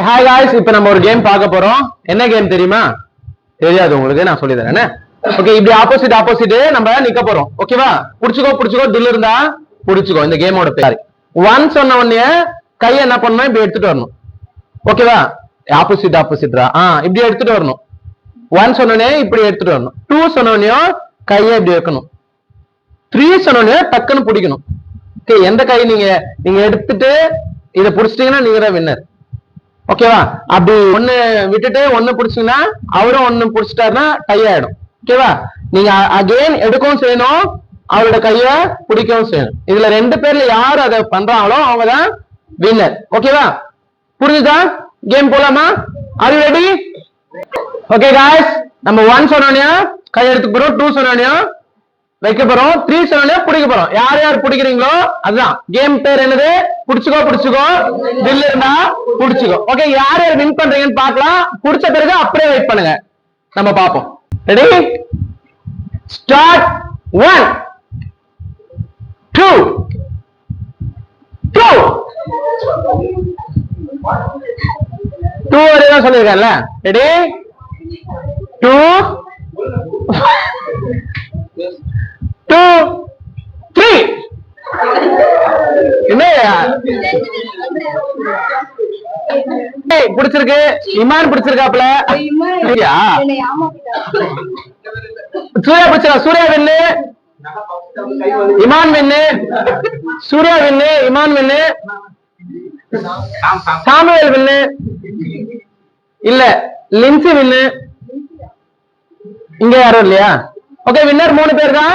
Hi guys, இப்ப நம்ம ஒரு கேம் பார்க்க போறோம். என்ன கேம் தெரியுமா? தெரியாது உங்களுக்கு, நான் சொல்லி தரேன். ஓகே, இப்படி ஆப்போசிட் நம்ம நிக்க போறோம். ஓகேவா? புடிச்சுக்கோ தில் இருந்தா புடிச்சுக்கோ. இந்த கேமோட பேரு ஒன் சொன்ன உடனே கையை என்ன பண்ணணும், இப்படி எடுத்துட்டு வரணும். ஓகேவா? ஆப்போசிட் இப்படி எடுத்துட்டு வரணும். ஒன் சொன்னே இப்படி எடுத்துட்டு வரணும். டூ சொன்ன கையை இப்படி வைக்கணும். த்ரீ சொன்ன டக்குன்னு பிடிக்கணும். ஓகே, எந்த கை நீங்க எடுத்துட்டு இதை பிடிச்சிட்டீங்கன்னா நீங்க தான் வின்னர். ஓகேவா? அப்படி ஒண்ணு விட்டுட்டு ஒண்ணு பிடிச்சீங்கன்னா அவரும் ஒண்ணு பிடிச்சிட்டாருன்னா டை ஆயிடும். ஓகேவா? நீங்க அகைன் எடுக்கவும் செய்யணும், அவரோட கைய பிடிக்கவும் செய்யணும். இதுல ரெண்டு பேர்ல யாரு அதை பண்றாங்களோ அவங்கதான் வின்னர். ஓகேவா? புரிஞ்சுதா? கேம் போலாமா? Are you ready? Okay guys, நம்ம ஒன் சொன்னோம்னா கை எடுத்துக்க போறோம், டூ சொன்னோம்னா வைக்க போறோம், த்ரீ சொன்னோம்னா பிடிக்க போறோம். யார் யார் பிடிக்கிறீங்களோ அதுதான் கேம் பேர். என்னது? பிடிச்சுக்கோ தில் இருந்தா பிடிச்சுக்கோ. ஓகே, யார் யார் வின் பண்றீங்கன்னு பார்க்கலாம். பிடிச்ச பிறகு அப்படியே வெயிட் பண்ணுங்க, நம்ம பார்ப்போம். ரெடி? ஸ்டார்ட். 1 2 2 வரைதான் சொல்லிருக்கேன்ல. ரெடி? 2 2 3 பிடிச்சிருக்கு. இமான் பிடிச்சிருக்காப்ல. சூர்யா பிடிச்சா. சூர்யா வின்னு, இமான் வின்னு. சூர்யா வின்னு, இமான் வின்னு. சாமுவேல் வின்னு இல்ல, லின்சி வின்னு. இங்க யாரும் இல்லையா? ஓகே, வின்னர் 3 பேர் தான்.